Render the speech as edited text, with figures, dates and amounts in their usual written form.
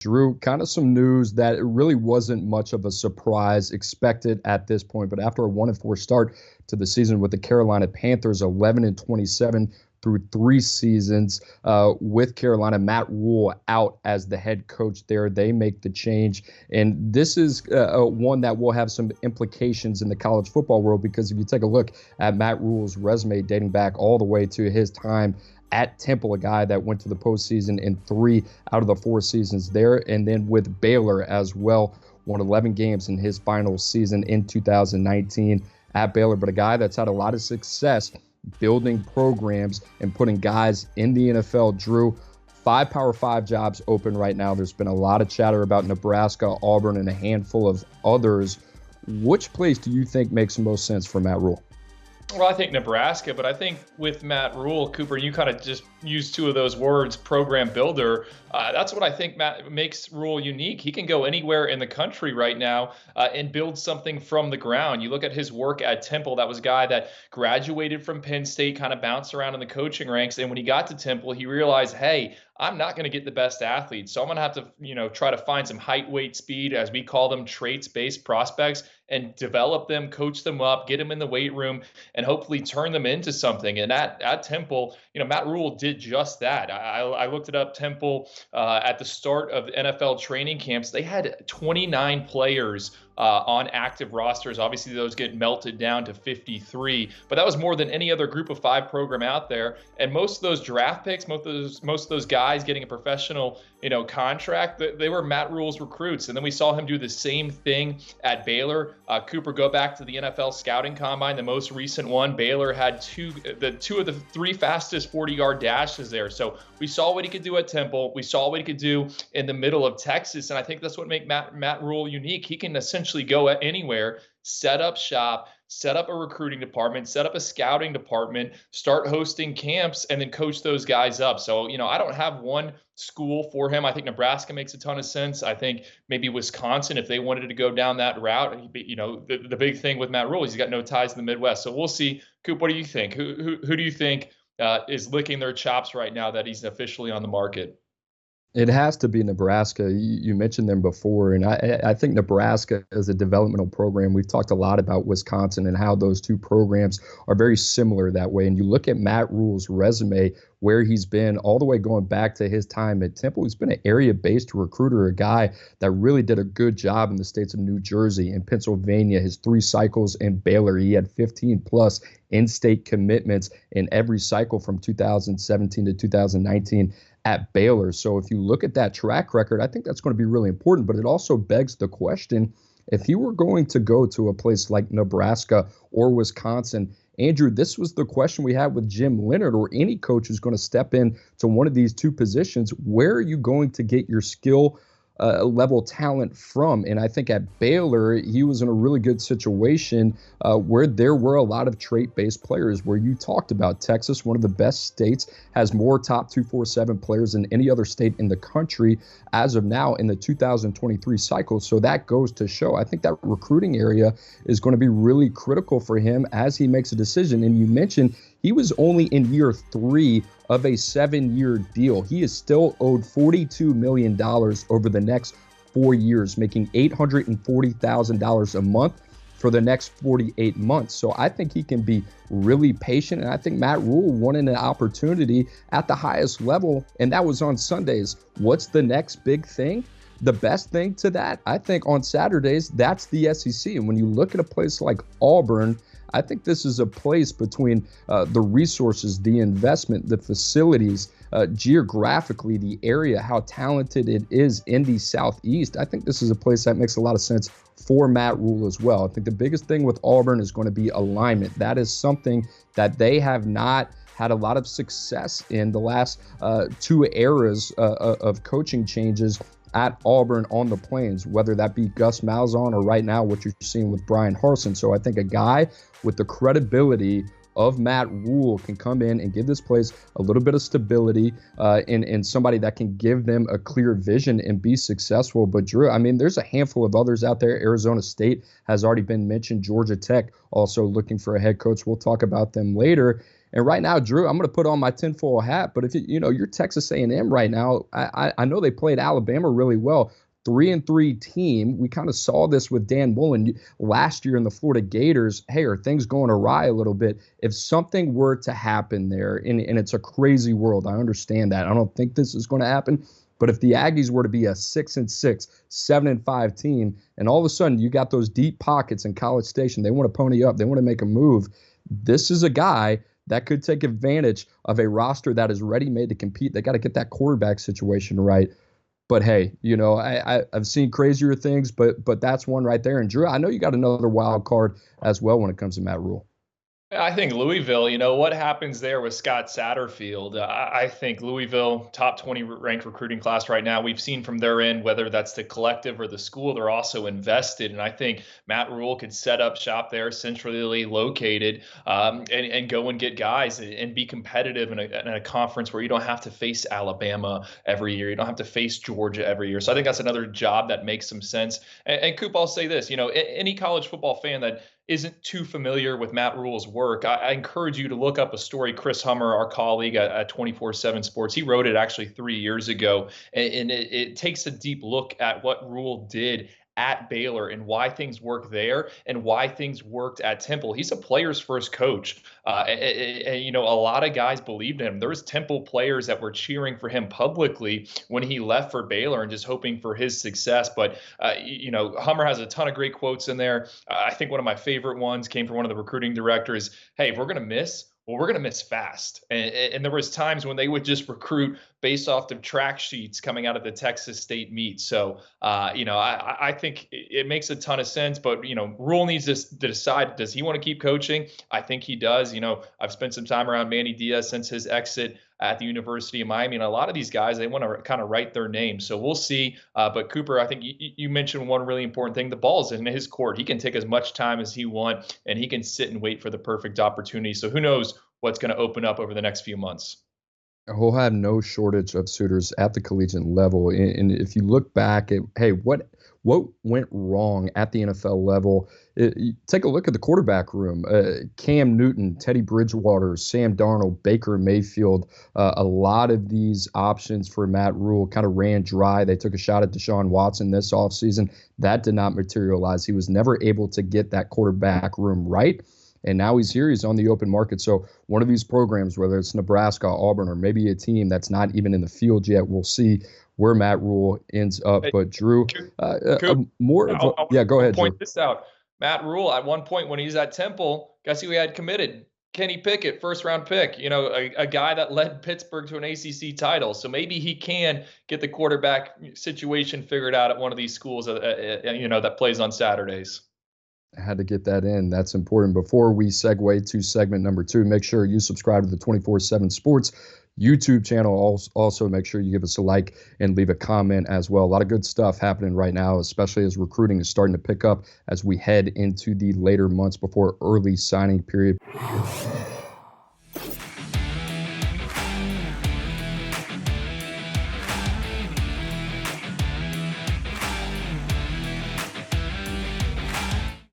Drew, kind of some news that it really wasn't much of a surprise expected at this point, but after a 1-4 start to the season with the Carolina Panthers, 11-27 through 3 seasons, with Carolina, Matt Rhule out as the head coach there. They make the change, and this is one that will have some implications in the college football world, because if you take a look at Matt Rhule's resume dating back all the way to his time at Temple, a guy that went to the postseason in 3 out of the 4 seasons there, and then with Baylor as well, won 11 games in his final season in 2019 at Baylor, but a guy that's had a lot of success building programs and putting guys in the NFL. Drew, 5 Power 5 jobs open right now. There's been a lot of chatter about Nebraska, Auburn, and a handful of others. Which place do you think makes the most sense for Matt Rhule? Well, I think Nebraska, but I think with Matt Rhule, Cooper, you kind of just used 2 of those words, program builder. That's what I think makes Rhule unique. He can go anywhere in the country right now and build something from the ground. You look at his work at Temple. That was a guy that graduated from Penn State, kind of bounced around in the coaching ranks. And when he got to Temple, he realized, hey, I'm not going to get the best athletes. So I'm going to have to, try to find some height, weight, speed, as we call them, traits-based prospects, and develop them, coach them up, get them in the weight room, and hopefully turn them into something. And at Temple, Matt Rhule did just that. I looked it up. Temple, at the start of NFL training camps, they had 29 players on active rosters. Obviously, those get melted down to 53, but that was more than any other group of 5 program out there. And most of those draft picks, most of those guys getting a professional, contract, they were Matt Rhule's recruits. And then we saw him do the same thing at Baylor. Cooper, go back to the NFL scouting combine, the most recent one. Baylor had two of the 3 fastest 40-yard dashes there. So we saw what he could do at Temple. We saw what he could do in the middle of Texas. And I think that's what makes Matt Rhule unique. He can essentially go anywhere, set up shop, set up a recruiting department, set up a scouting department, start hosting camps, and then coach those guys up. So, I don't have one school for him. I think Nebraska makes a ton of sense. I think maybe Wisconsin, if they wanted to go down that route. The big thing with Matt Rhule is he's got no ties to the Midwest. So we'll see. Coop, what do you think? Who do you think is licking their chops right now that he's officially on the market? It has to be Nebraska. You mentioned them before, and I think Nebraska is a developmental program. We've talked a lot about Wisconsin and how those 2 programs are very similar that way. And you look at Matt Rhule's resume, where he's been all the way going back to his time at Temple. He's been an area-based recruiter, a guy that really did a good job in the states of New Jersey and Pennsylvania. His 3 cycles in Baylor, he had 15-plus in-state commitments in every cycle from 2017 to 2019 at Baylor. So if you look at that track record, I think that's going to be really important. But it also begs the question, if he were going to go to a place like Nebraska or Wisconsin, Andrew, this was the question we had with Jim Leonhard, or any coach who's going to step in to one of these 2 positions. Where are you going to get your skill level talent from? And I think at Baylor, he was in a really good situation where there were a lot of trait-based players, where you talked about Texas, one of the best states, has more top 247 players than any other state in the country as of now in the 2023 cycle. So that goes to show, I think that recruiting area is going to be really critical for him as he makes a decision. And you mentioned he was only in year 3 of a 7-year deal. He is still owed $42 million over the next 4 years, making $840,000 a month for the next 48 months. So I think he can be really patient. And I think Matt Rhule wanted an opportunity at the highest level, and that was on Sundays. What's the next big thing? The best thing to that, I think on Saturdays, that's the SEC. And when you look at a place like Auburn, I think this is a place between the resources, the investment, the facilities, geographically, the area, how talented it is in the Southeast. I think this is a place that makes a lot of sense for Matt Rhule as well. I think the biggest thing with Auburn is going to be alignment. That is something that they have not had a lot of success in the last 2 eras of coaching changes at Auburn on the Plains, whether that be Gus Malzahn or right now what you're seeing with Brian Harsin. So I think a guy with the credibility of Matt Rhule can come in and give this place a little bit of stability and somebody that can give them a clear vision and be successful. But Drew, I mean, there's a handful of others out there. Arizona State has already been mentioned. Georgia Tech also looking for a head coach. We'll talk about them later. And right now, Drew, I'm going to put on my tinfoil hat. But if you're Texas A&M right now, I know they played Alabama really well. 3-3 team. We kind of saw this with Dan Mullen last year in the Florida Gators. Hey, are things going awry a little bit? If something were to happen there, and it's a crazy world, I understand that. I don't think this is going to happen. But if the Aggies were to be a 6-6, 7-5 team, and all of a sudden you got those deep pockets in College Station, they want to pony up, they want to make a move. This is a guy that could take advantage of a roster that is ready-made to compete. They got to get that quarterback situation right. But hey, I've seen crazier things, but that's one right there. And Drew, I know you got another wild card as well when it comes to Matt Rhule. I think Louisville, what happens there with Scott Satterfield? I think Louisville, top 20 ranked recruiting class right now. We've seen from their end, whether that's the collective or the school, they're also invested. And I think Matt Rhule could set up shop there, centrally located, and go and get guys and be competitive in a conference where you don't have to face Alabama every year. You don't have to face Georgia every year. So I think that's another job that makes some sense. And Coop, I'll say this, any college football fan that isn't too familiar with Matt Rhule's work, I encourage you to look up a story. Chris Hummer, our colleague at 24/7 Sports, he wrote it actually 3 years ago, and it takes a deep look at what Rhule did at Baylor and why things worked there and why things worked at Temple. He's a players first coach. A lot of guys believed in him. There was Temple players that were cheering for him publicly when he left for Baylor and just hoping for his success. But, Hummer has a ton of great quotes in there. I think one of my favorite ones came from one of the recruiting directors. Hey, if we're going to miss, well, we're going to miss fast. And there was times when they would just recruit based off the track sheets coming out of the Texas State meet. So, I think it makes a ton of sense. But, Rhule needs to decide, does he want to keep coaching? I think he does. I've spent some time around Manny Diaz since his exit at the University of Miami. And a lot of these guys, they want to kind of write their name. So we'll see. But Cooper, I think you mentioned one really important thing. The ball's in his court. He can take as much time as he wants, and he can sit and wait for the perfect opportunity. So who knows what's going to open up over the next few months. He'll have no shortage of suitors at the collegiate level. And if you look back at, hey, what went wrong at the NFL level, take a look at the quarterback room. Cam Newton, Teddy Bridgewater, Sam Darnold, Baker Mayfield, a lot of these options for Matt Rhule kind of ran dry. They took a shot at Deshaun Watson this offseason. That did not materialize. He was never able to get that quarterback room right. And now he's here. He's on the open market. So one of these programs, whether it's Nebraska, Auburn, or maybe a team that's not even in the field yet, we'll see where Matt Rhule ends up. But Drew, go ahead. Point this out. Matt Rhule, at one point when he's at Temple, guess who he had committed? Kenny Pickett, first-round pick. A guy that led Pittsburgh to an ACC title. So maybe he can get the quarterback situation figured out at one of these schools that plays on Saturdays. I had to get that in. That's important. Before we segue to segment number 2, make sure you subscribe to the 24/7 Sports YouTube channel. Also, make sure you give us a like and leave a comment as well. A lot of good stuff happening right now, especially as recruiting is starting to pick up as we head into the later months before early signing period.